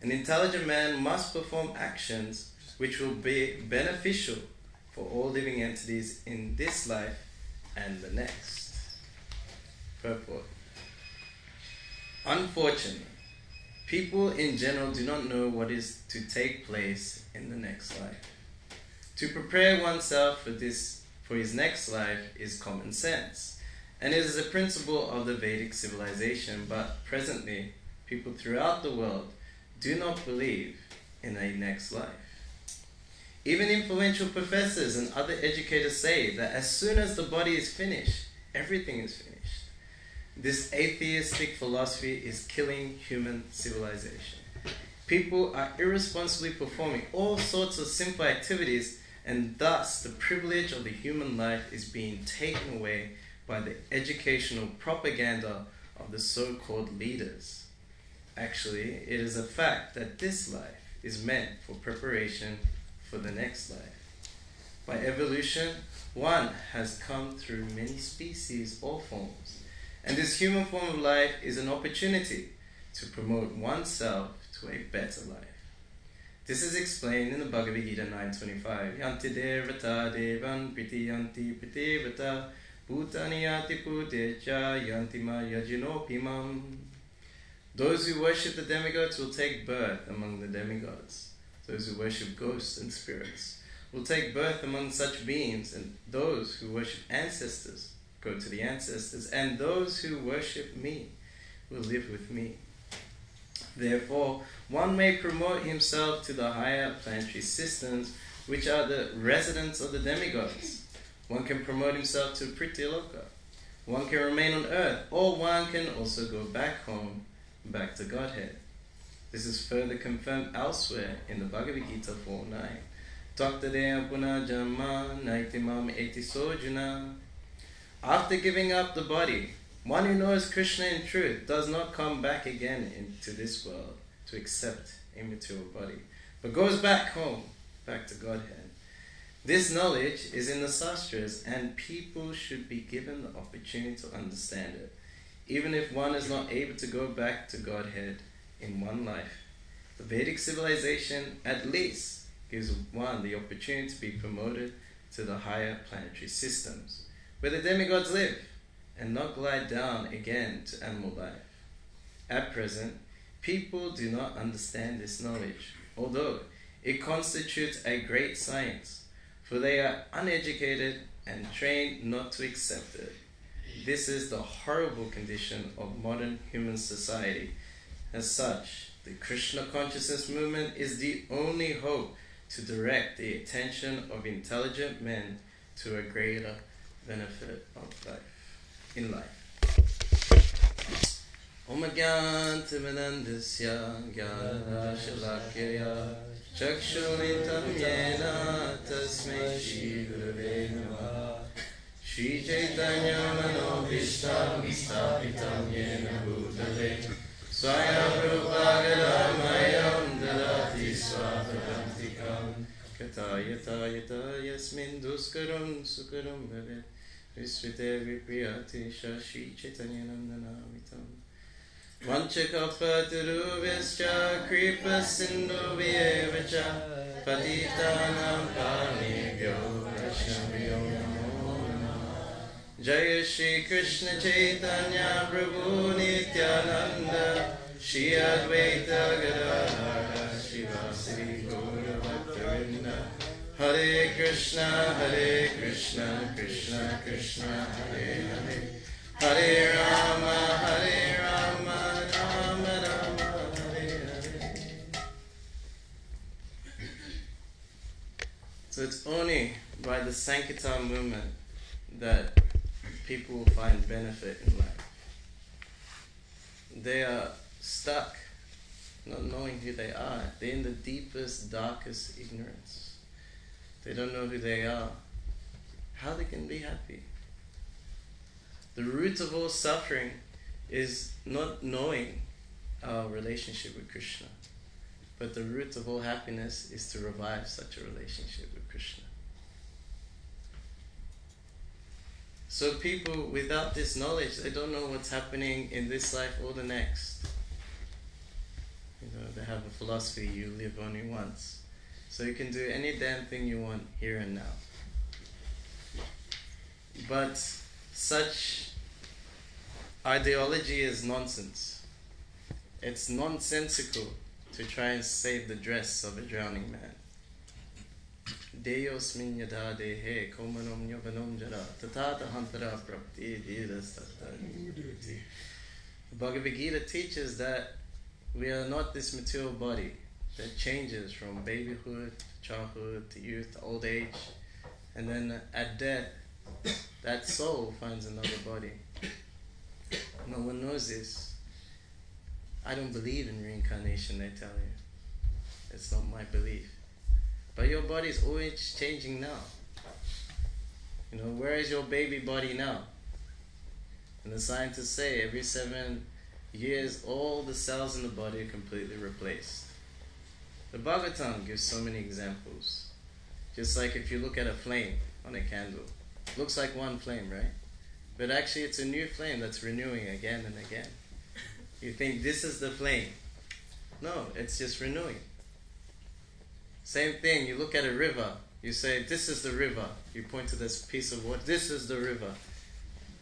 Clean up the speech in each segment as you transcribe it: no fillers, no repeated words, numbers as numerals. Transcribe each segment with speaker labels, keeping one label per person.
Speaker 1: An intelligent man must perform actions which will be beneficial for all living entities in this life and the next. Purport. Unfortunately, people in general do not know what is to take place in the next life. To prepare oneself for his next life is common sense, and it is a principle of the Vedic civilization, but presently, people throughout the world do not believe in a next life. Even influential professors and other educators say that as soon as the body is finished, everything is finished. This atheistic philosophy is killing human civilization. People are irresponsibly performing all sorts of sinful activities, and thus the privilege of the human life is being taken away by the educational propaganda of the so-called leaders. Actually, it is a fact that this life is meant for preparation for the next life. By evolution, one has come through many species or forms, and this human form of life is an opportunity to promote oneself to a better life. This is explained in the Bhagavad-gītā 9.25. Yanti devata devan priti yanti priti vata bhutani yati putecha yanti ma yajino pimam. Those who worship the demigods will take birth among the demigods. Those who worship ghosts and spirits will take birth among such beings, and those who worship ancestors go to the ancestors, and those who worship me will live with me. Therefore, one may promote himself to the higher planetary systems, which are the residents of the demigods. One can promote himself to Pritiloka. One can remain on earth, or one can also go back home, back to Godhead. This is further confirmed elsewhere in the Bhagavad-gītā 4.9. Taktadaya puna jamma naitimam eti sojuna. After giving up the body, one who knows Krishna in truth does not come back again into this world to accept a material body, but goes back home, back to Godhead. This knowledge is in the Sastras, and people should be given the opportunity to understand it, even if one is not able to go back to Godhead in one life. The Vedic civilization at least gives one the opportunity to be promoted to the higher planetary systems, where the demigods live, and not glide down again to animal life. At present, people do not understand this knowledge, although it constitutes a great science, for they are uneducated and trained not to accept it. This is the horrible condition of modern human society. As such, the Krishna consciousness movement is the only hope to direct the attention of intelligent men to a greater benefit of life. In life. Om Ajnana-timirandasya Jnana-shalakaya Chakshuritam Yena Tasmai Shri Gurave Namaha Shri Chaitanya Manobhishtam Stapitam Yena Bhutale Swayam Rupagadam Dadati Swatadantikam Katayata Yata Yasmin Duskaram Sukaram Bhavet Visvite Vipriyati Shashi Chaitanya Nandanavitam Vanchakapatiruvescha Kripa Sindhu Vyevacha Patitanam Paranebhyo Vaishnavyo Namo Namah Jaya Shri Krishna Chaitanya Prabhu Nityananda Shri Advaita Gadadhara Shivasari Gaura Bhaktavinda Hare Krishna, Krishna Krishna, Hare Hare, Hare Rama, Rama Rama, Hare Hare. So it's only by the Sankirtan movement that people will find benefit in life. They are stuck, not knowing who they are. They're in the deepest, darkest ignorance. They don't know who they are. How they can be happy? The root of all suffering is not knowing our relationship with Krishna. But the root of all happiness is to revive such a relationship with Krishna. So people without this knowledge, they don't know what's happening in this life or the next. They have a philosophy, you live only once. So you can do any damn thing you want here and now. But such ideology is nonsense. It's nonsensical to try and save the dress of a drowning man. Deyosmin yada dehe komanom yabanom jara tatata hantara prapti dhirastata. The Bhagavad-gītā teaches that we are not this material body that changes from babyhood, childhood, to youth, to old age, and then at death, that soul finds another body. No one knows this. I don't believe in reincarnation, they tell you. It's not my belief. But your body is always changing now. Where is your baby body now? And the scientists say every 7 years, all the cells in the body are completely replaced. The Bhagavatam gives so many examples. Just like if you look at a flame on a candle. Looks like one flame, right? But actually it's a new flame that's renewing again and again. You think this is the flame. No, it's just renewing. Same thing, you look at a river, you say, this is the river. You point to this piece of water, this is the river.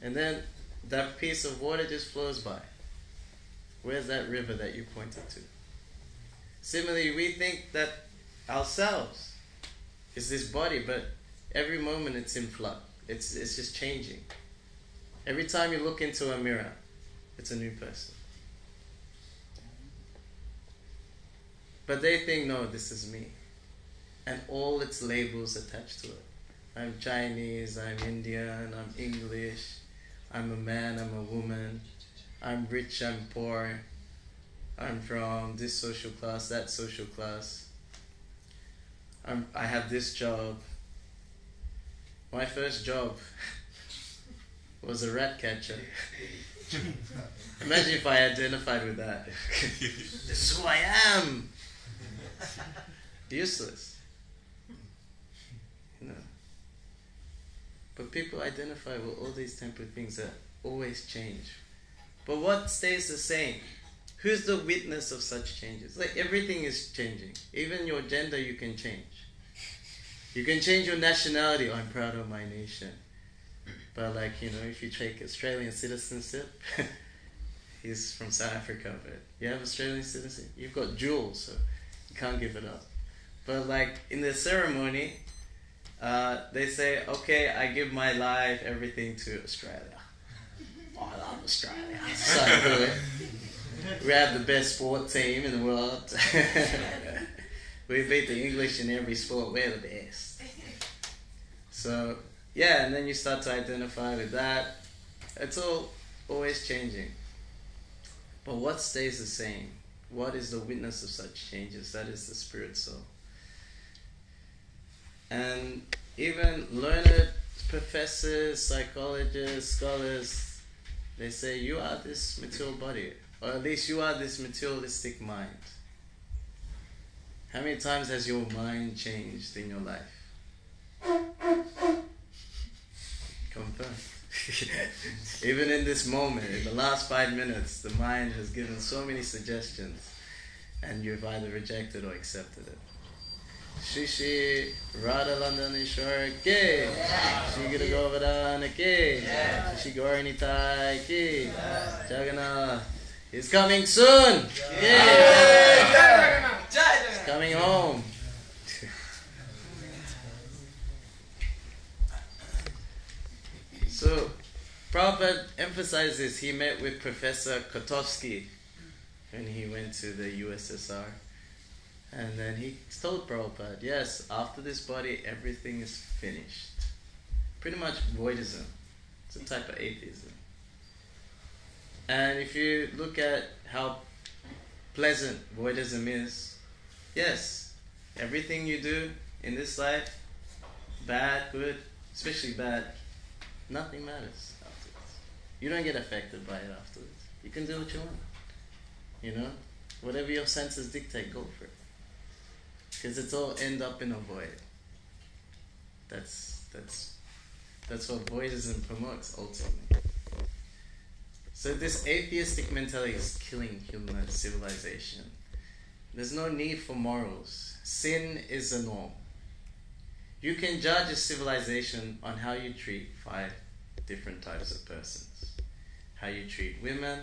Speaker 1: And then that piece of water just flows by. Where's that river that you pointed to? Similarly, we think that ourselves is this body, but every moment it's in flux. It's just changing. Every time you look into a mirror, it's a new person. But they think, no, this is me. And all its labels attached to it. I'm Chinese, I'm Indian, I'm English, I'm a man, I'm a woman, I'm rich, I'm poor, I'm from this social class, that social class, I have this job. My first job was a rat catcher. Imagine if I identified with that. This is who I am. Useless. But people identify with all these temporary things that always change. But what stays the same? Who's the witness of such changes? Like everything is changing. Even your gender you can change. You can change your nationality. Oh, I'm proud of my nation. But if you take Australian citizenship, he's from South Africa, but you have Australian citizenship. You've got dual, so you can't give it up. But in the ceremony, they say, okay, I give my life, everything to Australia. Oh, I love Australia. It's so good. We have the best sport team in the world. We beat the English in every sport. We're the best. So, yeah, and then you start to identify with that. It's all always changing. But what stays the same? What is the witness of such changes? That is the spirit soul. And even learned professors, psychologists, scholars, they say you are this material body, or at least you are this materialistic mind. How many times has your mind changed in your life? Confirm. Even in this moment, in the last 5 minutes, the mind has given so many suggestions, and you've either rejected or accepted it. Shishi Radha Landanishwar Ki, Shri Guru Govardhana Ki, Shishi Gauranitai Ki, Jagannath is coming soon. He's coming home. So Prabhupada emphasizes he met with Professor Kotovsky when he went to the USSR. And then he told Prabhupada, yes, after this body, everything is finished. Pretty much voidism. It's a type of atheism. And if you look at how pleasant voidism is, yes, everything you do in this life, bad, good, especially bad, nothing matters afterwards. You don't get affected by it afterwards. You can do what you want. Whatever your senses dictate, go for it. Because it's all end up in a void. That's what voidism promotes ultimately. So this atheistic mentality is killing human civilization. There's no need for morals. Sin is a norm. You can judge a civilization on how you treat 5 different types of persons. How you treat women,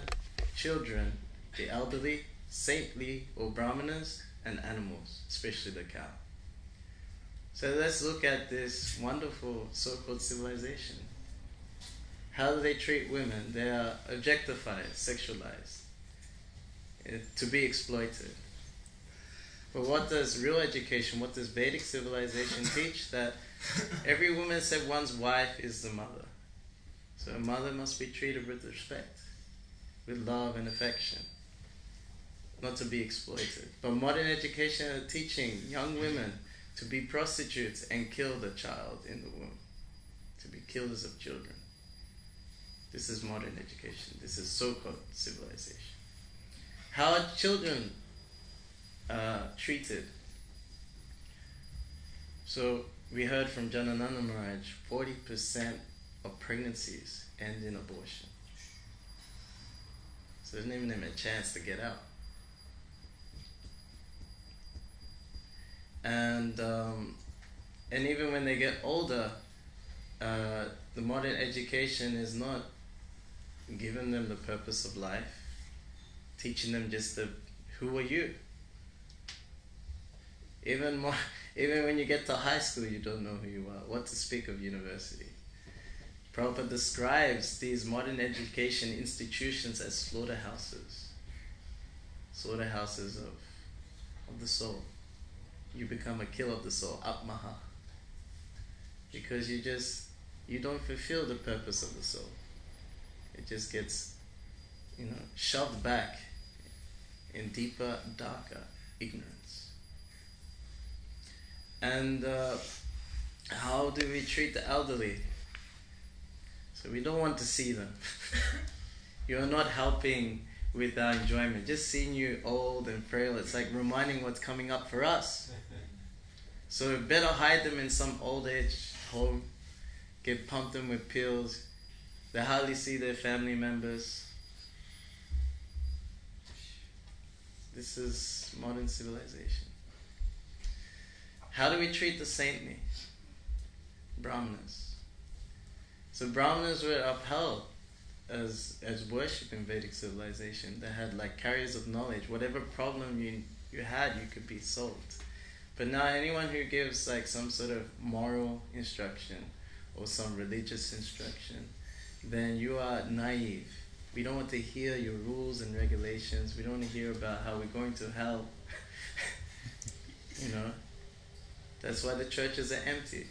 Speaker 1: children, the elderly, saintly or brahmanas, and animals, especially the cow. So let's look at this wonderful so-called civilization. How do they treat women? They are objectified, sexualized, to be exploited. But what does real education, what does Vedic civilization teach? That every woman except one's wife is the mother. So a mother must be treated with respect, with love and affection, not to be exploited. But modern education is teaching young women to be prostitutes and kill the child in the womb, to be killers of children. This is modern education. This is so-called civilization. How are children treated? So we heard from Janananda Maharaj, 40% of pregnancies end in abortion. So there's not even a chance to get out. And even when they get older, the modern education is not giving them the purpose of life, teaching them just who are you. Even when you get to high school, you don't know who you are. What to speak of university? Prabhupada describes these modern education institutions as slaughterhouses. Slaughterhouses of the soul. You become a killer of the soul, atmaha. Because you don't fulfill the purpose of the soul. It just gets, shoved back in deeper, darker ignorance. And how do we treat the elderly? So we don't want to see them. You are not helping with our enjoyment. Just seeing you old and frail, it's like reminding what's coming up for us. So we better hide them in some old age home, pump them with pills. They hardly see their family members. This is modern civilization. How do we treat the saintly? Brahmanas. So Brahmanas were upheld as worship in Vedic civilization. They had like carriers of knowledge. Whatever problem you had, you could be solved. But now anyone who gives like some sort of moral instruction or some religious instruction, then you are naive. We don't want to hear your rules and regulations. We don't want to hear about how we're going to hell. That's why the churches are empty.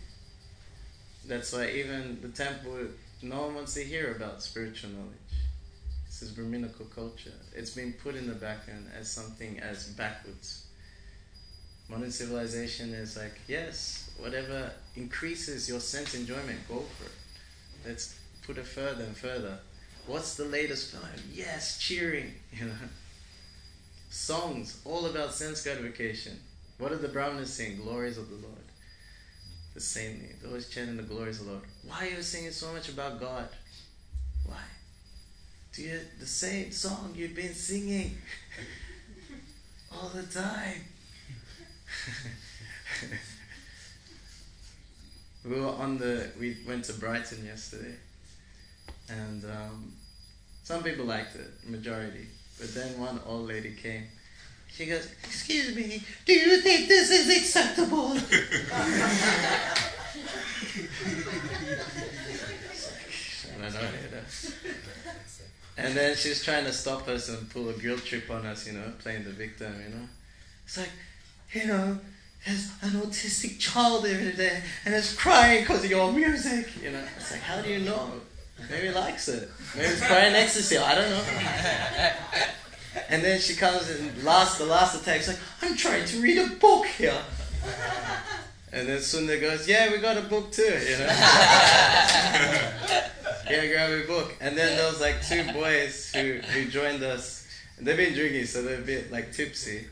Speaker 1: That's why even the temple, no one wants to hear about spiritual knowledge. This is Brahminical culture. It's been put in the background as something as backwards. Modern civilization is like, yes, whatever increases your sense enjoyment, go for it. Let's put it further and further. What's the latest film? Yes, cheering. Songs, all about sense gratification. What did the Brahmanas sing? Glories of the Lord. The saintly, they're always chanting the glories of the Lord. Why are you singing so much about God? Why? The same song you've been singing all the time. We went to Brighton yesterday, and some people liked it, majority. But then one old lady came. She goes, "Excuse me, do you think this is acceptable?" I don't know. And then she's trying to stop us and pull a guilt trip on us, playing the victim, It's like, there's an autistic child over there and it's crying because of your music, It's like, how do you know? Maybe he likes it. Maybe it's crying ecstasy. I don't know. And then she comes and the last attack, she's like, "I'm trying to read a book here." And then Sundar goes, "Yeah, we got a book too, Yeah, grab a book." And then there was like 2 boys who joined us. And they've been drinking, so they're a bit like tipsy.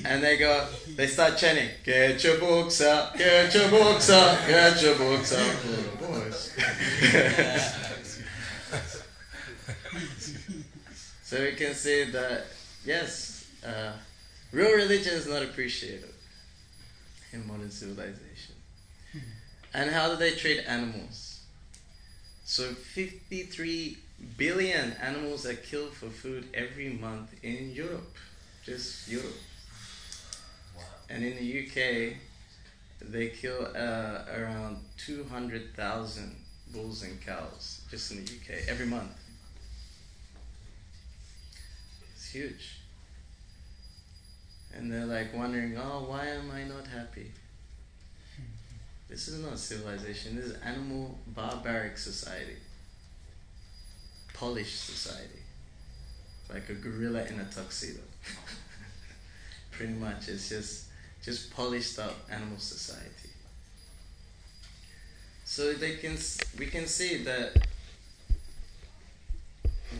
Speaker 1: And they start chanting, "Get your books out, get your books out, get your books out for the boys." So we can see that, yes, Real religion is not appreciated in modern civilization. And how do they treat animals? So 53 billion animals are killed for food every month in Europe. Just Europe.
Speaker 2: Wow.
Speaker 1: And in the UK, they kill around 200,000 bulls and cows just in the UK every month. It's huge. And they're like wondering, oh, why am I not happy? This is not civilization. This is animal barbaric society. Polished society. Like a gorilla in a tuxedo. Pretty much. It's just polished up animal society. So we can see that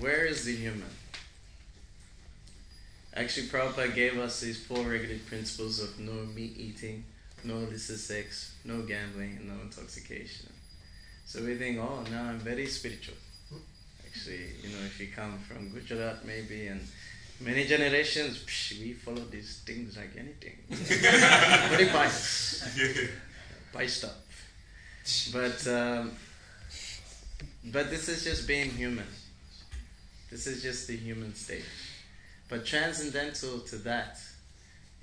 Speaker 1: where is the human? Actually, Prabhupada gave us these 4 regulative principles of no meat eating, no illicit sex, no gambling, and no intoxication. So we think, oh, now I'm very spiritual. Actually, if you come from Gujarat maybe and many generations, we follow these things like anything. Very pious. Pious stuff. But this is just being human. This is just the human state. But transcendental to that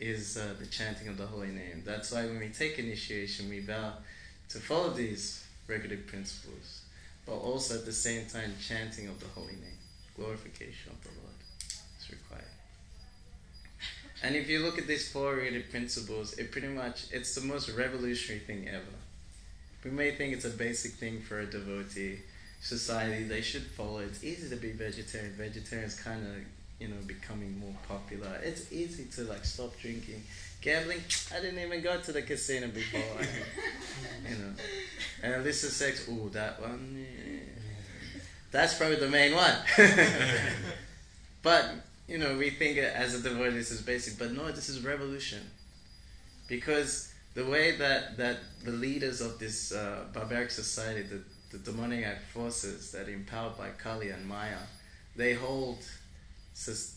Speaker 1: is the chanting of the holy name. That's why when we take initiation, we vow to follow these regulative principles, but also at the same time chanting of the holy name. Glorification of the Lord is required. And if you look at these 4 regulative principles, it's the most revolutionary thing ever. We may think it's a basic thing for a devotee society, they should follow. It's easy to be vegetarian. Vegetarian's kind of becoming more popular. It's easy to stop drinking. Gambling, I didn't even go to the casino before. And illicit sex, ooh, that one, yeah. That's probably the main one. But, we think as a devotee this is basic, but no, this is revolution. Because the way that the leaders of this barbaric society, the demonic forces that are empowered by Kali and Maya, they hold this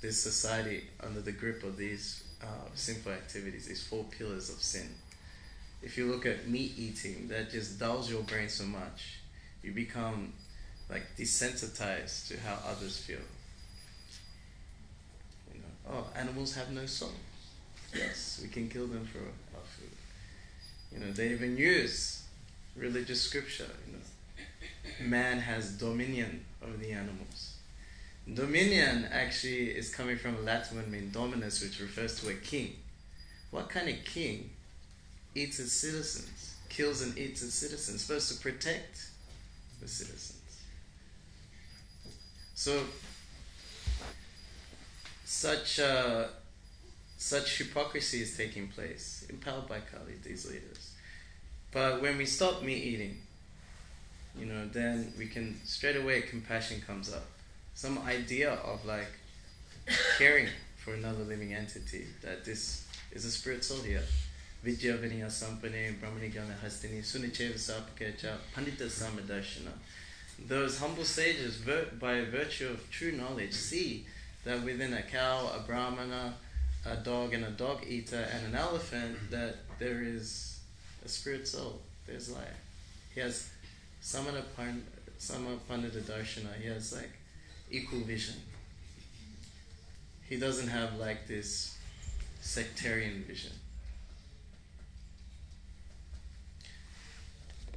Speaker 1: society under the grip of these sinful activities, these 4 pillars of sin. If you look at meat eating, that just dulls your brain so much, you become desensitized to how others feel. Oh, animals have no soul. Yes, we can kill them for our food. They even use religious scripture. Man has dominion over the animals. Dominion actually is coming from a Latin word meaning dominus, which refers to a king. What kind of king eats its citizens, kills and eats its citizens? Supposed to protect the citizens. So such hypocrisy is taking place, empowered by Kali, these leaders. But when we stop meat eating, then we can straight away compassion comes up. Some idea of caring for another living entity, that this is a spirit soul here. Vidya Vinaya Sampane, Brahmani Gana Hastini, Sunicheva Sapakecha, Pandita Samadarshana. Those humble sages, by virtue of true knowledge, see that within a cow, a brahmana, a dog and a dog eater, and an elephant, that there is a spirit soul. There's life. He has Samana Pandita Darshana. He has equal vision. He doesn't have this sectarian vision.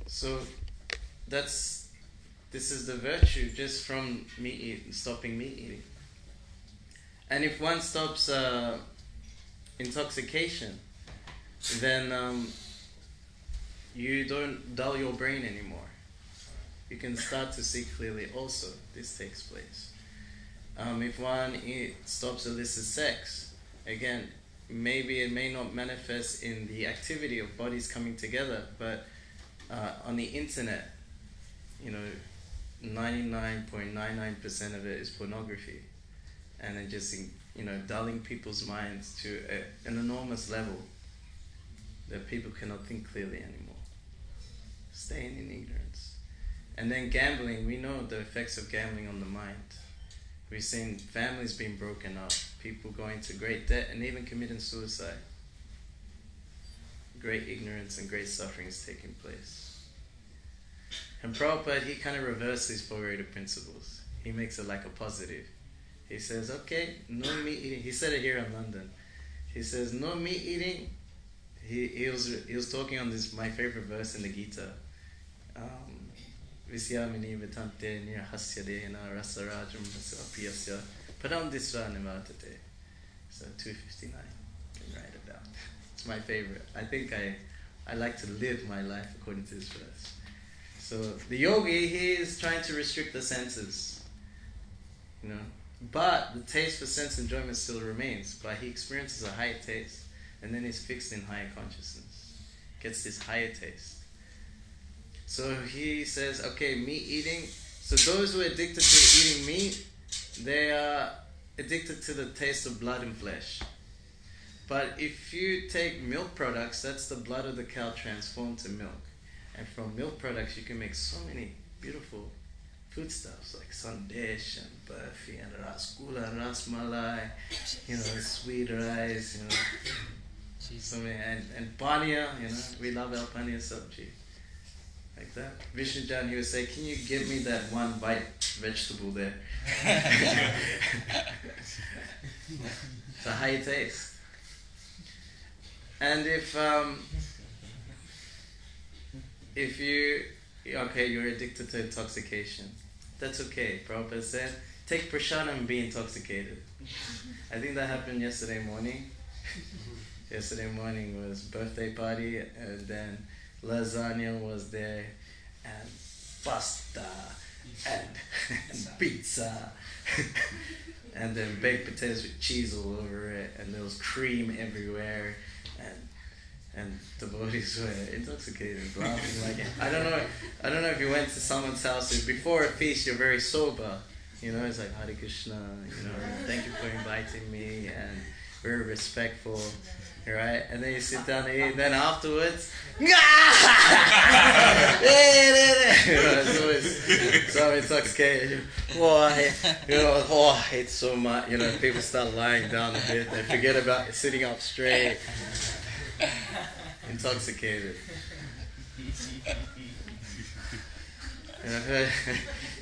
Speaker 1: So this is the virtue just from stopping meat eating. And if one stops intoxication, then you don't dull your brain anymore. You can start to see clearly also. This takes place. If one stops illicit sex, again, maybe it may not manifest in the activity of bodies coming together, but on the internet, 99.99% of it is pornography. And it just, dulling people's minds to an enormous level that people cannot think clearly anymore. Staying in ignorance. And then gambling, we know the effects of gambling on the mind. We've seen families being broken up, people going to great debt, and even committing suicide. Great ignorance and great suffering is taking place. And Prabhupada, he kind of reversed these four greater principles. He makes it like a positive. He says, okay, no meat eating. He said it here in London. He says, no meat eating. He was talking on this, my favorite verse in the Gita. Visyamini vitante nirhasya dena rasarajam apiyasya padam disva nivartate. So 259. You can write it down. It's my favorite. I think I like to live my life according to this verse. So the yogi, he is trying to restrict the senses, you know, but the taste for sense enjoyment still remains. But he experiences a higher taste, and then he's fixed in higher consciousness, gets this higher taste. So he says, okay, meat eating. So those who are addicted to eating meat, they are addicted to the taste of blood and flesh. But if you take milk products, that's the blood of the cow transformed to milk. And from milk products, you can make so many beautiful foodstuffs like sandesh and burfi and rasgula and rasmalai, you know, sweet rice, you know, so many, and pania, you know, we love our pania sabji. Like that. Vishnujan, he would say, can you give me that one white vegetable there? It's a high taste. And if you're addicted to intoxication, that's okay. Prabhupada said, take prasadam and be intoxicated. I think that happened yesterday morning. Yesterday morning was birthday party, and then lasagna was there, and pasta, and pizza, and then baked potatoes with cheese all over it, and there was cream everywhere, and devotees were intoxicated, laughing like it. I don't know if you went to someone's house. Before a feast, you're very sober. You know, it's like Hare Krishna. You know, thank you for inviting me, and very respectful. Right? And then you sit down and eat, and then afterwards, you know, it's always so intoxicated. Oh, it's so much. You know, people start lying down a bit. They forget about sitting up straight. Intoxicated. And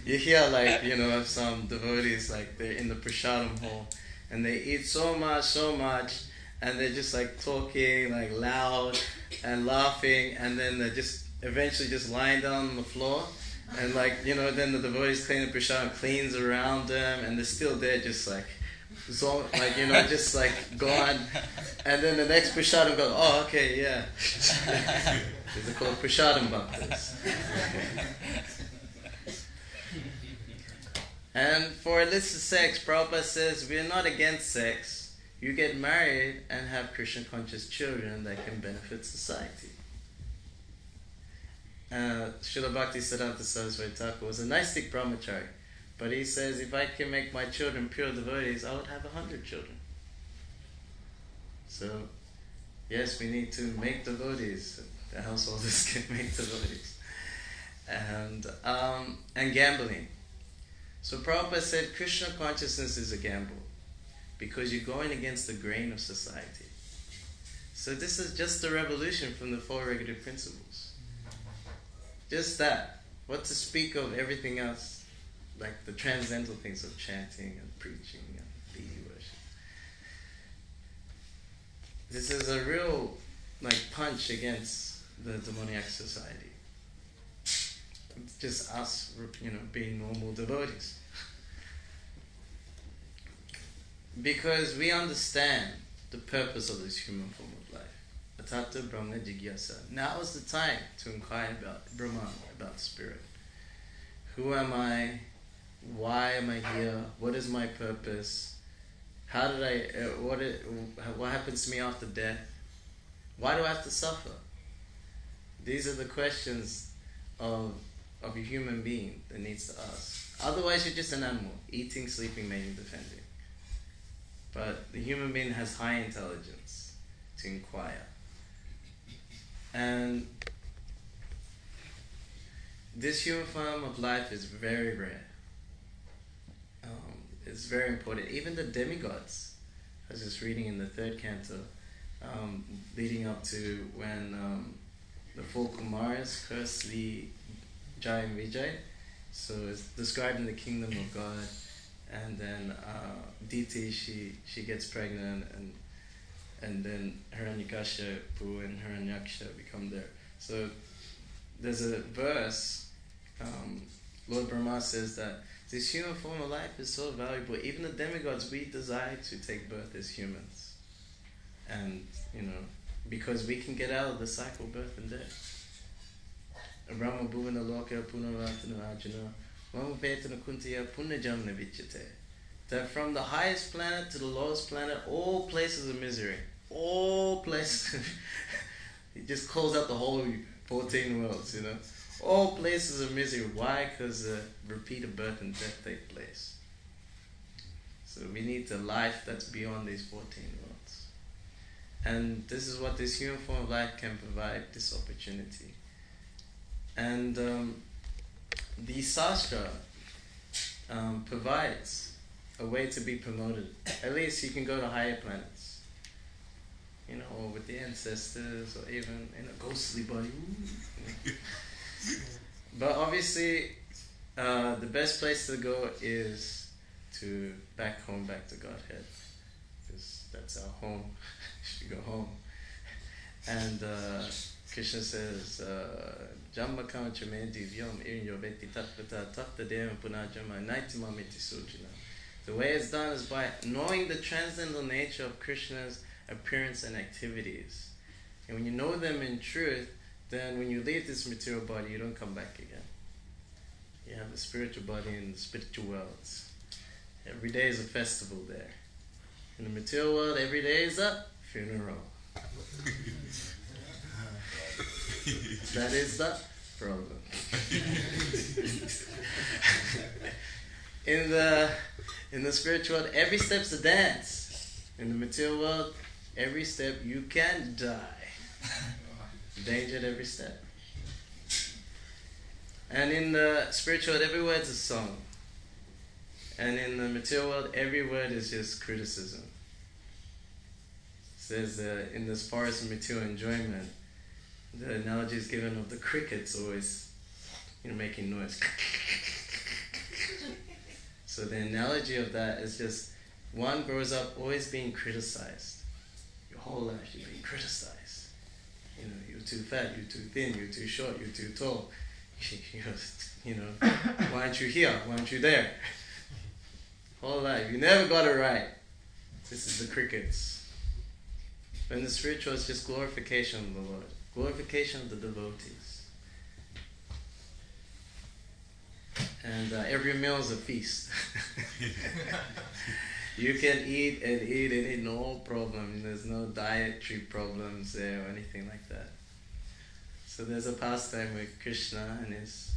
Speaker 1: you hear, like, you know, of some devotees, like, they're in the prasadam hall, and they eat so much, and they're just like talking like loud and laughing, and then they're just eventually just lying down on the floor, and like, you know, then the devotees clean the prasadam, cleans around them, and they're still there just like, so, like, you know, just like gone, and then the next prasadam goes, oh, okay, yeah. These are called prasadam bhaktas. And for illicit sex, Prabhupada says, we are not against sex. You get married and have Krishna conscious children that can benefit society. Srila Bhaktisiddhanta Saraswati Thakur was a Gnostic brahmachari, but he says, if I can make my children pure devotees, I would have 100 children. So, yes, we need to make devotees. The householders can make devotees. And gambling. So Prabhupada said Krishna consciousness is a gamble, because you're going against the grain of society. So this is just a revolution from the four regulative principles. Just that. What to speak of everything else, like the transcendental things of chanting and preaching and deity worship. This is a real, like, punch against the demoniac society. It's just us, you know, being normal devotees. Because we understand the purpose of this human form of life. Atata Brahma Jigyasa. Now is the time to inquire about Brahman, about spirit. Who am I? Why am I here? What is my purpose? How did what happens to me after death? Why do I have to suffer? These are the questions of a human being that needs to ask. Otherwise, you're just an animal, eating, sleeping, mating, defending. But the human being has high intelligence to inquire. And this human form of life is very rare. is very important. Even the demigods. I was just reading in the 3rd canto, leading up to when the 4 Kumaras curse the Jai and Vijay. So it's described in the kingdom of God, and then Diti, she gets pregnant, and then Hiranyakashipu and Hiranyaksha become there. So there's a verse, Lord Brahma says that this human form of life is so valuable. Even the demigods, we desire to take birth as humans. And, because we can get out of the cycle of birth and death. Brahma Bhuvana Loka Punaratana Ajana Mama Betana Kuntiya Punajamna Vichate. That from the highest planet to the lowest planet, all places of misery. All places. He just calls out the whole 14 worlds, All places of misery. Why? Because repeated birth and death take place. So we need a life that's beyond these 14 worlds. And this is what this human form of life can provide, this opportunity. And the Sastra provides a way to be promoted. At least you can go to higher planets. Or with the ancestors, or even in a ghostly body. But obviously, the best place to go is to back home, back to Godhead. Because that's our home. We should go home. And Krishna says, Jamma kama chame divyam irinyo veti tatvata tattadeva punajama naitimamiti sujina. The way it's done is by knowing the transcendental nature of Krishna's appearance and activities. And when you know them in truth, then when you leave this material body, you don't come back again. You have the spiritual body in the spiritual worlds. Every day is a festival there. In the material world, every day is a funeral. That is the problem. In the spiritual world, every step's a dance. In the material world, every step you can die. Danger at every step. And in the spiritual world, every word's a song. And in the material world, every word is just criticism. It says in this forest of material enjoyment, the analogy is given of the crickets always, making noise. So the analogy of that is just one grows up always being criticized. Your whole life you're being criticized. You're too fat, you're too thin, you're too short, you're too tall. Why aren't you here? Why aren't you there? Whole life, you never got it right. This is the crickets. But in the spiritual, it's just glorification of the Lord. Glorification of the devotees. And every meal is a feast. You can eat and eat and eat, no problem. There's no dietary problems there or anything like that. So there's a pastime with Krishna and his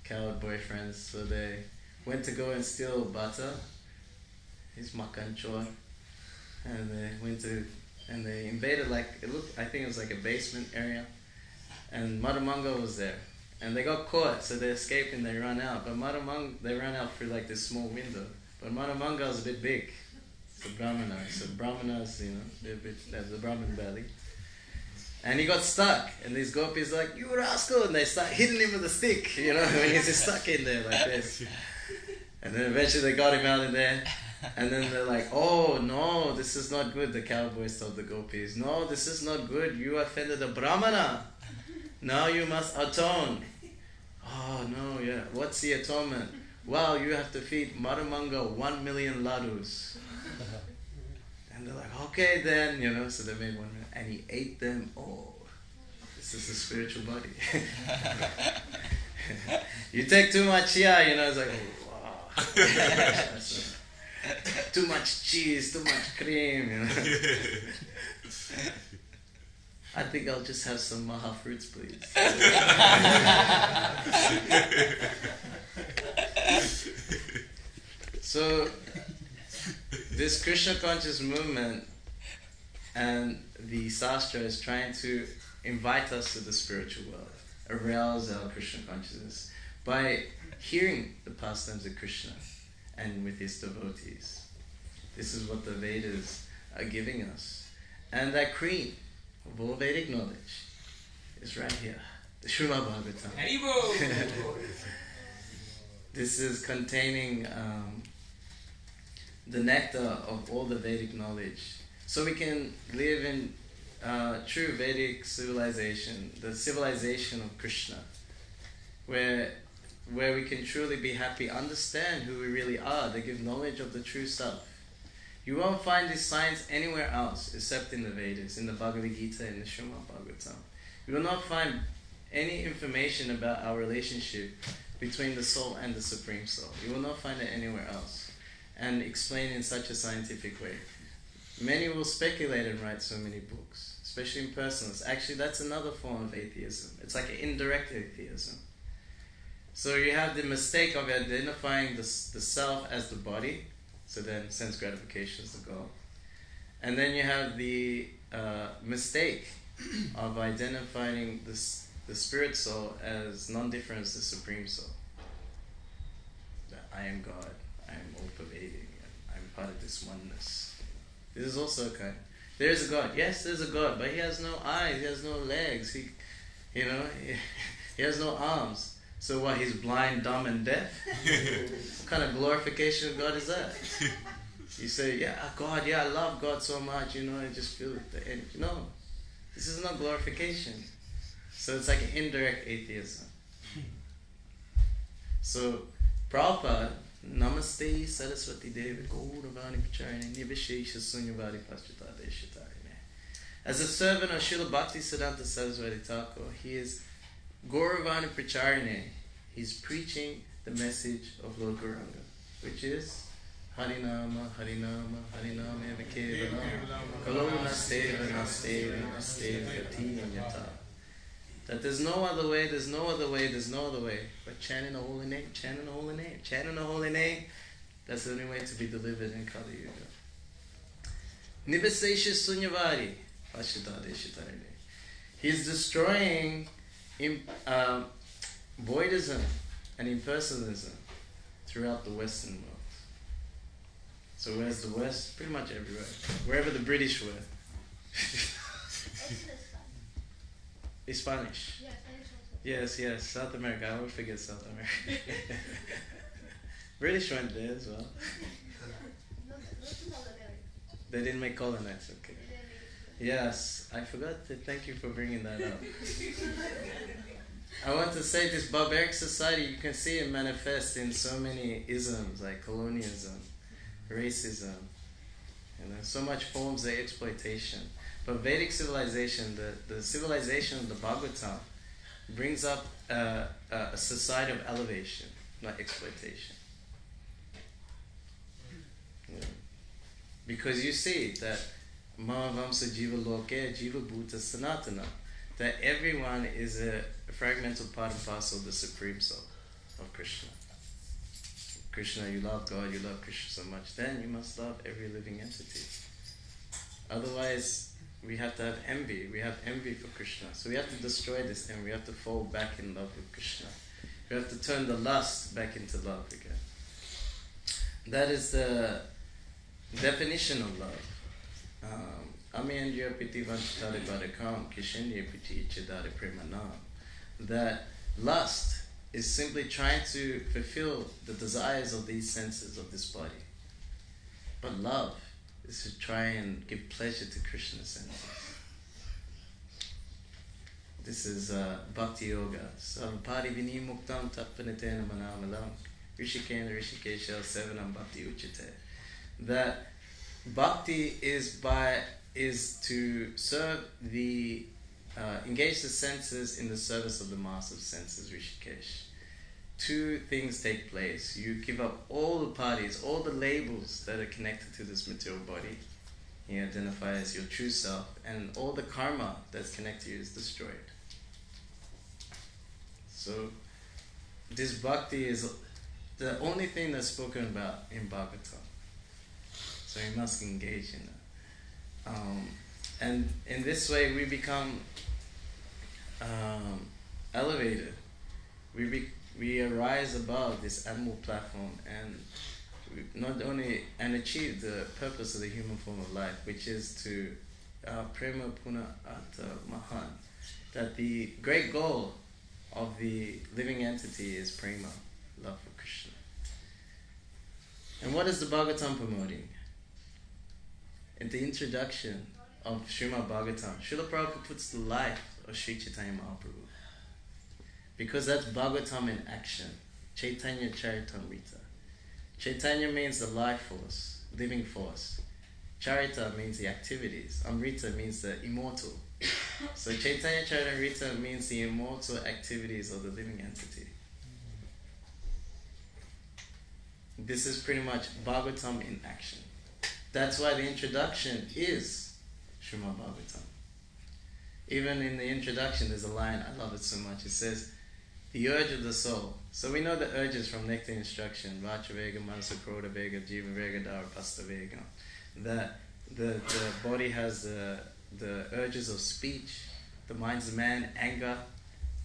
Speaker 1: coward boyfriends. So they went to go and steal butter, his makan chor, and they went to, and they invaded I think it was like a basement area, and Madhumanga was there. And they got caught, so they escaped and they ran out. But they ran out through this small window. But Madhumanga was a bit big. It's a Brahmana. So Brahmanas, they're a bit, they have the Brahman belly. And he got stuck. And these gopis are like, "You rascal!" And they start hitting him with a stick, when he's just stuck in there like this. And then eventually they got him out of there. And then they're like, "Oh, no, this is not good." The cowboys told the gopis, "No, this is not good. You offended a Brahmana. Now you must atone." "Oh, no, yeah. What's the atonement?" "Well, you have to feed Madhumanga 1 million ladus." And they're like, "Okay then," so they made 1 million. And he ate them all. This is the spiritual body. You take too much here, it's like, wow. Too much cheese, too much cream, I think I'll just have some maha fruits, please. So, this Krishna conscious movement and the Sastra is trying to invite us to the spiritual world, arouse our Krishna consciousness by hearing the pastimes of Krishna and with his devotees. This is what the Vedas are giving us. And that cream of all Vedic knowledge is right here, the Srimad Bhagavatam. This is containing the nectar of all the Vedic knowledge. So we can live in true Vedic civilization, the civilization of Krishna, where we can truly be happy, understand who we really are. They give knowledge of the true self. You won't find this science anywhere else except in the Vedas, in the Bhagavad-gītā, in the Srimad Bhagavatam. You will not find any information about our relationship between the soul and the Supreme Soul. You will not find it anywhere else, and explained in such a scientific way. Many will speculate and write so many books, especially impersonalists. Actually, that's another form of atheism. It's like an indirect atheism. So you have the mistake of identifying the self as the body, so then sense gratification is the goal. And then you have the mistake of identifying the spirit soul as non-different as the Supreme Soul. That I am God, I am all-pervading, I'm part of this oneness. This is also a kind. There is a God. Yes, there's a God, but he has no eyes, he has no legs, he has no arms. So what, he's blind, dumb, and deaf? What kind of glorification of God is that? You say, yeah, God, yeah, I love God so much, I just feel the energy. No, this is not glorification. So it's like an indirect atheism. So, Prabhupada, Namaste Saraswati Devi Gauravani Pacharine Nivishesha Sunyavadi Paschatade Shatarine. As a servant of Srila Bhakti Siddhanta Saraswati Thakur, he is Gauravani Pacharine. He's preaching the message of Lord Gauranga, which is Harinama, Harinama, Harinama Eva Kevalam, Kalona Steva, Nasteva, Nasteva, Gati, and Yata. That there's no other way, there's no other way, there's no other way but chanting the holy name, chanting the holy name, chanting the holy name. That's the only way to be delivered in Kali Yuga. Nivasesha Sunyavari, Pashitade Shitarine. He's destroying voidism and impersonalism throughout the Western world. So where's the West? Pretty much everywhere. Wherever the British were. It's Spanish.
Speaker 3: Yeah, Spanish also.
Speaker 1: Yes, South America. I would forget South America. British went there as well.
Speaker 3: Not to South America.
Speaker 1: They didn't make colonies, okay. Yes, I forgot to thank you for bringing that up. I want to say this barbaric society, you can see it manifest in so many isms like colonialism, racism, so much forms of exploitation. But Vedic civilization, the civilization of the Bhagavatam, brings up a society of elevation, not exploitation. Because you see that Mahavamsa Jiva Loke, Jiva Bhuta Sanatana, that everyone is a fragmental part and parcel of the Supreme Soul of Krishna. Krishna, you love God, you love Krishna so much, then you must love every living entity. Otherwise, we have to have envy. We have envy for Krishna. So we have to destroy this and we have to fall back in love with Krishna. We have to turn the lust back into love again. That is the definition of love. That lust is simply trying to fulfill the desires of these senses of this body. But love is to try and give pleasure to Krishna's senses. This is Bhakti Yoga. Sarvapari vinimuktam tappanitena manamalam Rishikena Rishikesha Sevanam Bhakti Uchite. That Bhakti is to serve the engage the senses in the service of the master of senses, Rishikesh. Two things take place. You give up all the parties, all the labels that are connected to this material body. You identify as your true self, and all the karma that's connected to you is destroyed. So this bhakti is the only thing that's spoken about in Bhagavatam. So you must engage in that. And in this way we become elevated. We arise above this animal platform and not only and achieve the purpose of the human form of life, which is to prema puna ata mahan, that the great goal of the living entity is prema, love for Krishna. And what is the Bhagavatam promoting? In the introduction of Srimad Bhagavatam, Srila Prabhupada puts the life of Sri Chaitanya Mahaprabhu, because that's Bhagavatam in action. Chaitanya Charitamrita. Chaitanya means the life force, living force. Charita means the activities. Amrita means the immortal. So Chaitanya Charitamrita means the immortal activities of the living entity. This is pretty much Bhagavatam in action. That's why the introduction is Srimad Bhagavatam. Even in the introduction there's a line, I love it so much. It says, the urge of the soul. So we know the urges from Nectar Instruction, Vacha Vega, Manasa Krodha Vega, Jiva Vega, Dharapasta Vega. That the body has the urges of speech, the mind's the man, anger,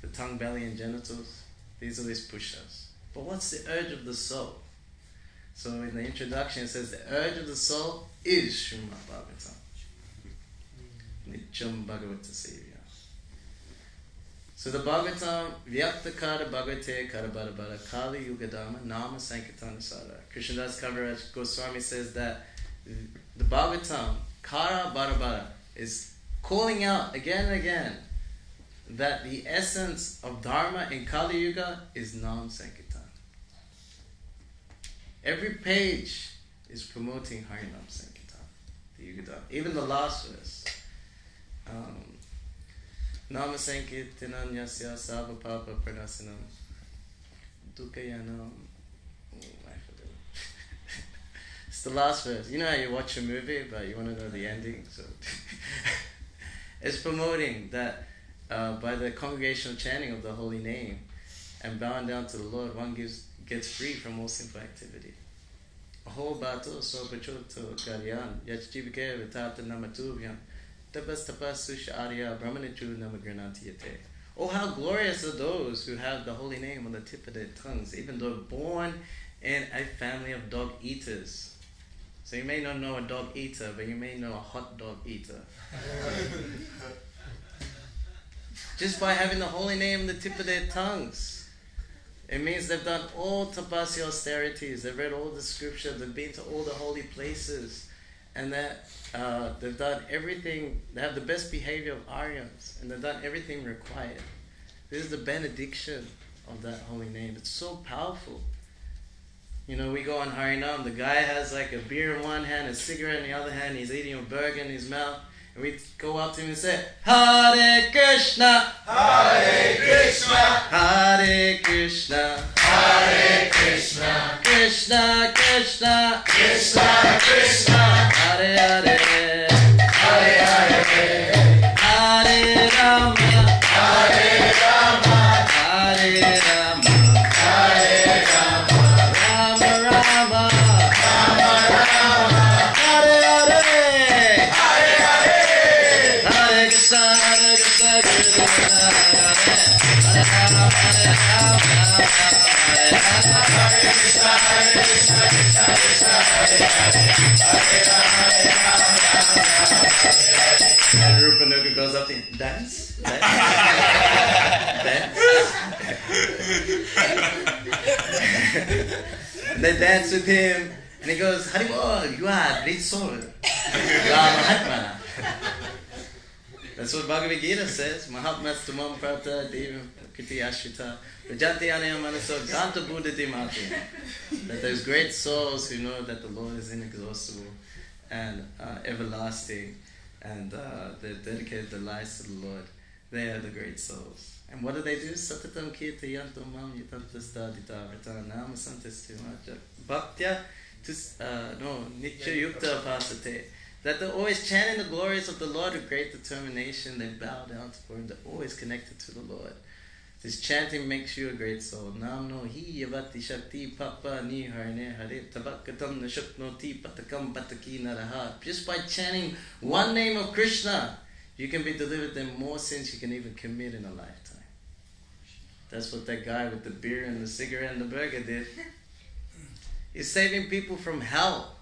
Speaker 1: the tongue, belly and genitals. These are these pushas. But what's the urge of the soul? So in the introduction it says the urge of the soul is Srimad Bhagavatam. Nityam Bhagavata Sevya. So the Bhagavatam, Vyakta Kara Bhagavate Kara Bada Bada Kali Yugadama Nama Sankirtana Sada. Krishnadas Kaviraj Goswami says that the Bhagavatam, Kara Bada Bada, is calling out again and again that the essence of Dharma in Kali Yuga is Nam Sankirtana. Every page is promoting Harinam Sankirtan, the Yugadam. Even the last verse. Nama Sankirtanam Yasya Sava Papa Pranasinam Dukayanam. I forgot. It's the last verse. You know how you watch a movie but you want to know the ending? So it's promoting that by the congregational chanting of the holy name and bowing down to the Lord, one gets free from all sinful activity. Aho bato so pachoto karyan yachjivike vitata namatubhyam tapas susha arya brahmanichu namagranatiyate. Oh, how glorious are those who have the holy name on the tip of their tongues, even though born in a family of dog eaters. So you may not know a dog eater, but you may know a hot dog eater. Just by having the holy name on the tip of their tongues. It means they've done all tapasya austerities, they've read all the scripture, they've been to all the holy places, and that they've done everything, they have the best behavior of Aryans, and they've done everything required. This is the benediction of that holy name. It's so powerful. You know, we go on Harinam, the guy has like a beer in one hand, a cigarette in the other hand, he's eating a burger in his mouth, and we go up to him and say, Hare Krishna,
Speaker 2: Hare Krishna,
Speaker 1: Hare Krishna,
Speaker 2: Hare Krishna,
Speaker 1: Krishna Krishna,
Speaker 2: Krishna Krishna,
Speaker 1: Hare Hare,
Speaker 2: Hare Hare,
Speaker 1: Hare Rama,
Speaker 2: Hare Rama,
Speaker 1: Hare Rama,
Speaker 2: Hare Rama,
Speaker 1: Rama Rama,
Speaker 2: Rama Rama,
Speaker 1: Hare Hare,
Speaker 2: Hare Hare,
Speaker 1: Hare Krishna, Krishna Krishna, Hare Rama, Hare Rama, Hare
Speaker 2: Krishna, Krishna Krishna, Krishna Hare
Speaker 1: And Rupanuga goes up to him, dance, dance, dance. And they dance with him, and he goes, Haribol, you are great soul. You are Mahatma. That's what Bhagavad-gītā says. Mahatmas tumam prata devam kiti ashrita prajati anaya manaso ganta buddhati mati. That there's great souls who know that the Lord is inexhaustible and everlasting, and they dedicated their lives to the Lord. They are the great souls. And what do? Satatam kirtayantam mam yatantastadita vrata nama santastimata bhaktya nitya yukta pasate. That they're always chanting the glories of the Lord with great determination. They bow down to Him. They're always connected to the Lord. This chanting makes you a great soul. Nam no hi yavati shakti papa ni harne hare tabakatam nashuknoti patakam pataki naraha. Just by chanting one name of Krishna, you can be delivered from more sins you can even commit in a lifetime. That's what that guy with the beer and the cigarette and the burger did. He's saving people from hell.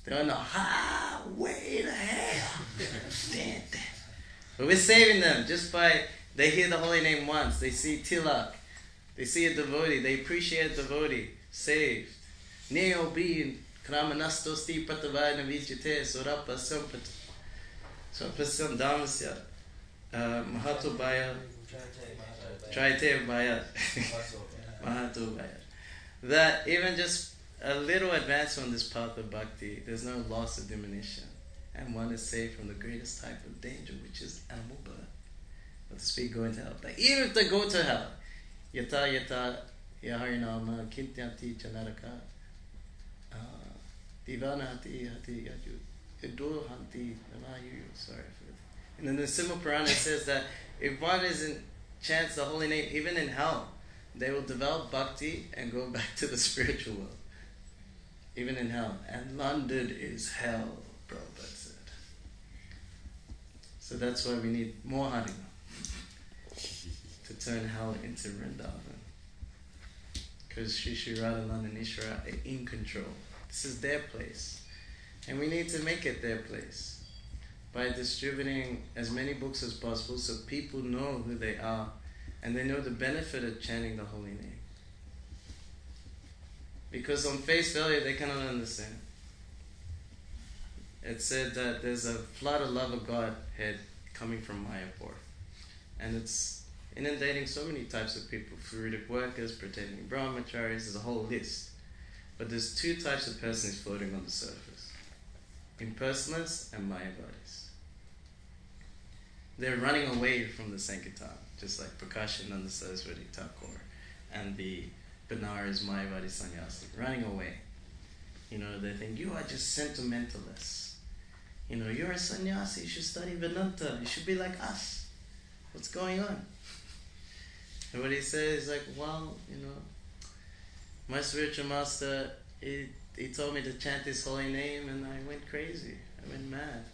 Speaker 1: They're on the highway to hell. Damn. But we're saving them just by, they hear the holy name once, they see tilak, they see a devotee, they appreciate a devotee, saved. Neo being Kramanasto sti patavana vijite surapa sampasam dhamasya mahato baya traite baya mahato baya. That even just a little advance on this path of bhakti, there's no loss of diminution. And one is saved from the greatest type of danger, which is animal birth. Or to speak, going to hell. Like, even if they go to hell, yata yata yaharinama kintyati chanaraka divana hati hati yaju idur hanti namayu. Sorry for it. And then the Simha Purana says that if one isn't chants the holy name, even in hell, they will develop bhakti and go back to the spiritual world. Even in hell. And London is hell, Prabhupada said. So that's why we need more Harima to turn hell into Vrindavan. Because Shri Shri Radharani and Ishvara are in control. This is their place. And we need to make it their place by distributing as many books as possible so people know who they are and they know the benefit of chanting the holy name. Because on face value, they cannot understand. It said that there's a flood of love of Godhead coming from Mayapur. And it's inundating so many types of people. Fruitic workers, pretending brahmacharis, there's a whole list. But there's two types of persons floating on the surface. Impersonalists and Mayavadis. They're running away from the Sankirtan, just like Prakashananda Saraswati Thakur and the Benares Mayavadi sannyasi, running away. You know, they think, you are just sentimentalists. You know, you're a sannyasi, you should study Vedanta, you should be like us. What's going on? And what he says is like, well, you know, my spiritual master, he told me to chant his holy name and I went crazy, I went mad.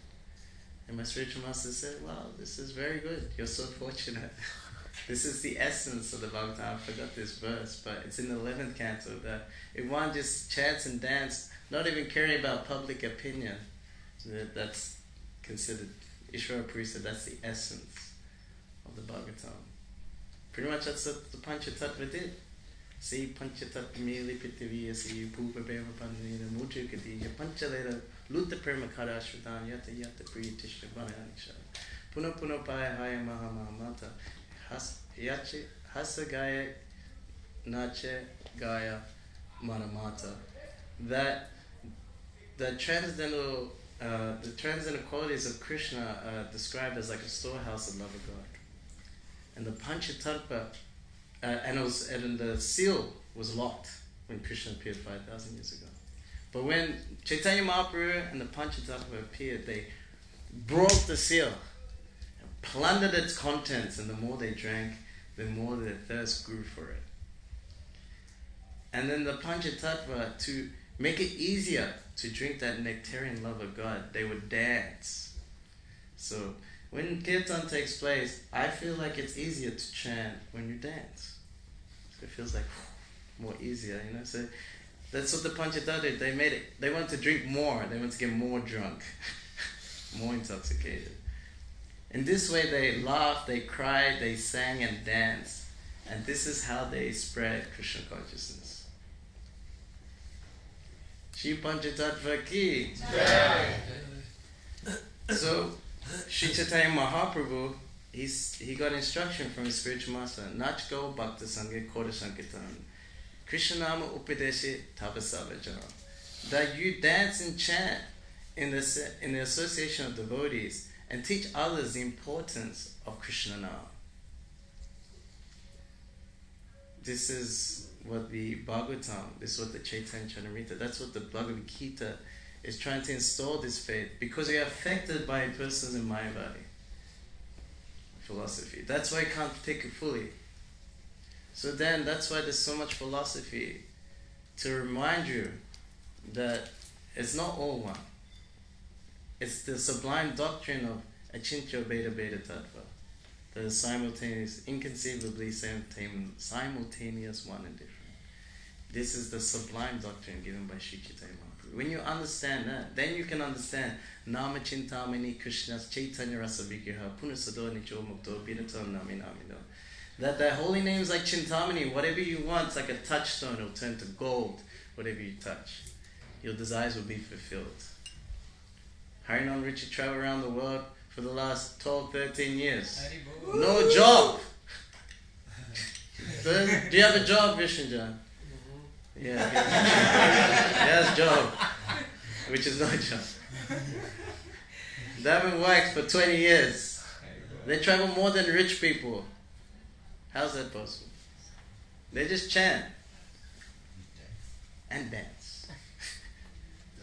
Speaker 1: And my spiritual master said, wow, this is very good, you're so fortunate. This is the essence of the Bhagavad-gītā. I forgot this verse, but it's in the 11th canto that if one just chants and dances, not even caring about public opinion, that's considered Ishvara Purisa, that's the essence of the Bhagavad-gītā. Pretty much that's what the Panchatattva did. See Panchatattva Mili Pitaviya, see Pupa Beva Pandina, Mujukati, Panchalera, Luta Perma Karashvadan, Yata Yata Priyatishna Banayanisha, Puna Puna Paya Haya Mahamata. Hasa Gaya Nache Gaya Manamata. That the transcendental qualities of Krishna are described as like a storehouse of love of God. And the Panchatattva, and the seal was locked when Krishna appeared 5,000 years ago. But when Chaitanya Mahaprabhu and the Panchatattva appeared, they broke the seal, plundered its contents, and the more they drank, the more their thirst grew for it. And then the Panchatattva, to make it easier to drink that nectarian love of God, they would dance. So when Kirtan takes place, I feel like it's easier to chant when you dance. So it feels like more easier, you know. So that's what the Panchatattva did. They wanted to drink more. They wanted to get more drunk, more intoxicated. In this way, they laughed, they cried, they sang and danced. And this is how they spread Krishna consciousness. Shri Panchatattva ki. So, Shri Chaitanya Mahaprabhu, he got instruction from his spiritual master, Nach go Bhakta Sangha Koda Sankirtan, Krishna Nama Upadeshi Tapasavajara. That you dance and chant in the association of devotees and teach others the importance of Krishna Nama. This is what the Bhagavatam, this is what the Chaitanya Charitamrita, that's what the Bhagavad-gītā is trying to install this faith, because we are affected by a person's in Mayavadi philosophy. That's why I can't take it fully. So then, that's why there's so much philosophy to remind you that it's not all one. It's the sublime doctrine of Achintya Bheda Bheda Tattva. The simultaneous, inconceivably simultaneous one and different. This is the sublime doctrine given by Sri Chaitanya Mahaprabhu. When you understand that, then you can understand Nama Chintamani Krishna's Chaitanya Rasa Vigraha Punasado Nicho Mukto Binatam Nami Namino. That the holy names like Chintamani, whatever you want, it's like a touchstone, it'll turn to gold, whatever you touch. Your desires will be fulfilled. Harinam Richard traveled around the world for the last 12, 13 years. No job! So, do you have a job, Vishnjan? Yeah, he has a job, which is no job. They haven't worked for 20 years. They travel more than rich people. How's that possible? They just chant and dance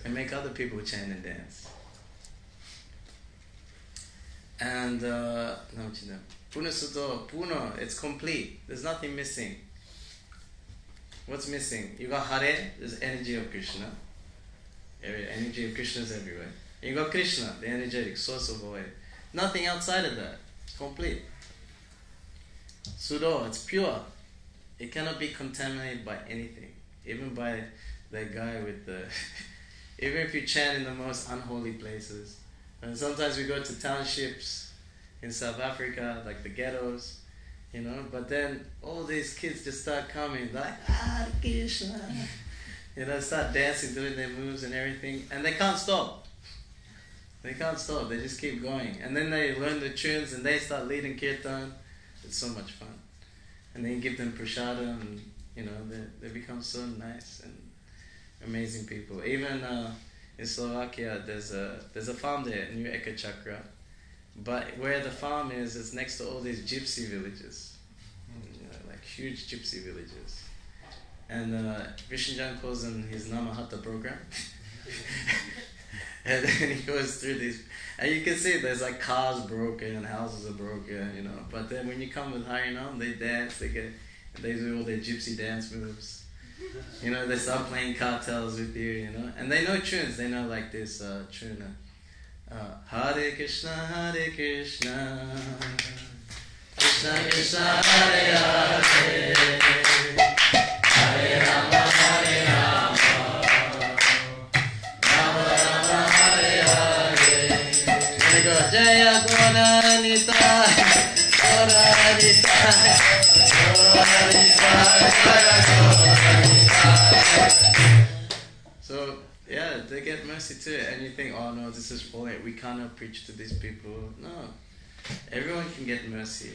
Speaker 1: and make other people chant and dance. And Puna Sudo, Puna, it's complete. There's nothing missing. What's missing? You got Hare, there's energy of Krishna. Energy of Krishna is everywhere. You got Krishna, the energetic source of all. Nothing outside of that. It's complete. Sudo, it's pure. It cannot be contaminated by anything. Even by that guy with the... even if you chant in the most unholy places. And sometimes we go to townships in South Africa, like the ghettos, you know, but then all these kids just start coming, like, Krishna, you know, start dancing, doing their moves and everything, and they can't stop. They can't stop, they just keep going. And then they learn the tunes and they start leading kirtan. It's so much fun. And then you give them prasadam, and, you know, they become so nice and amazing people. Even in Slovakia, there's a farm there near Ekachakra. But where the farm is, it's next to all these gypsy villages, you know, like huge gypsy villages. And Vishnjan calls them his Namahata program. And then he goes through these, and you can see there's like cars broken and houses are broken, you know. But then when you come with Harinam, they dance, they do all their gypsy dance moves. You know, they start playing cartels with you, you know. And they know tunes, they know like this tune. Hare Krishna, Hare Krishna, Krishna Krishna, Hare Hare, Hare Rama, Hare Rama, Rama Rama, Hare Hare. And they go, Jaya Gona Nita, Gona Nita, Gona Nita. So, yeah, they get mercy too, and you think, oh no, this is falling, we cannot preach to these people. No, everyone can get mercy.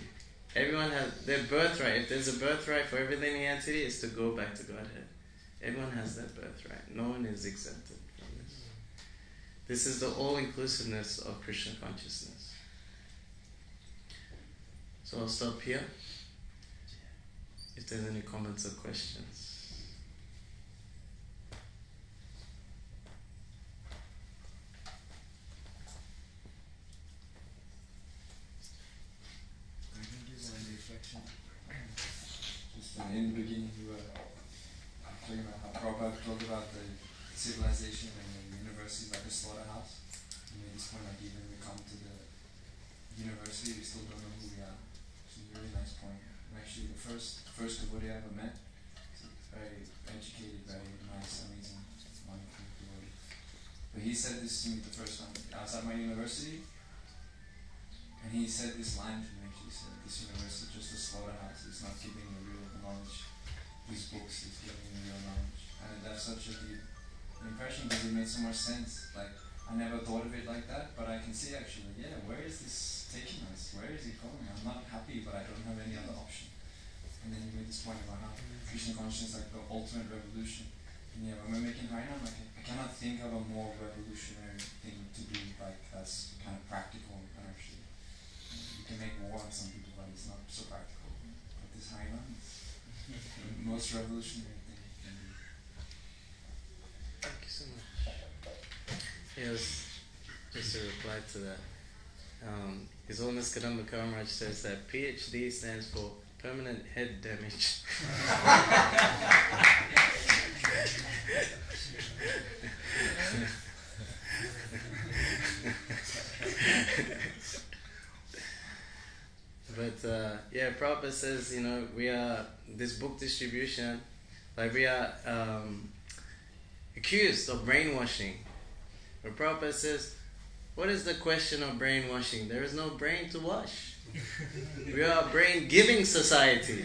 Speaker 1: Everyone has their birthright. If there's a birthright for every living entity, it's to go back to Godhead. Everyone has that birthright. No one is exempted from this. This is the all-inclusiveness of Krishna consciousness. So I'll stop here. If there's any comments or questions.
Speaker 4: In the beginning, we were talking about how Prabhupada talked about the civilization and the university like a slaughterhouse. He made this point, like even when we come to the university, we still don't know who we are. It's a really nice point. And actually, the first devotee I ever met, very educated, very nice, amazing, wonderful devotee. But he said this to me the first time. I was at my university, and he said this line to me. He said, "This university is just a slaughterhouse. It's not giving you real knowledge. These books is giving you real knowledge." And that's such a deep impression because it made so much sense. Like, I never thought of it like that, but I can see actually, yeah, where is this taking us? Where is it going? I'm not happy, but I don't have any other option. And then you made this point about how Krishna consciousness is like the ultimate revolution. And yeah, when we're making Harinam, like, I cannot think of a more revolutionary thing to do, like, that's kind of practical actually. You can make war on some people, but it's not so practical. But this Harinam is the most revolutionary thing you can do.
Speaker 1: Thank you so much. Yes, just to reply to that. His Holiness Kadamba Kamaraj says that PhD stands for permanent head damage. But yeah, Prabhupada says, you know, we are this book distribution. Like we are accused of brainwashing. But Prabhupada says, what is the question of brainwashing? There is no brain to wash. We are a brain-giving society.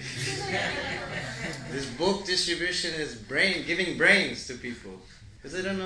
Speaker 1: This book distribution is giving brains to people. Because they don't know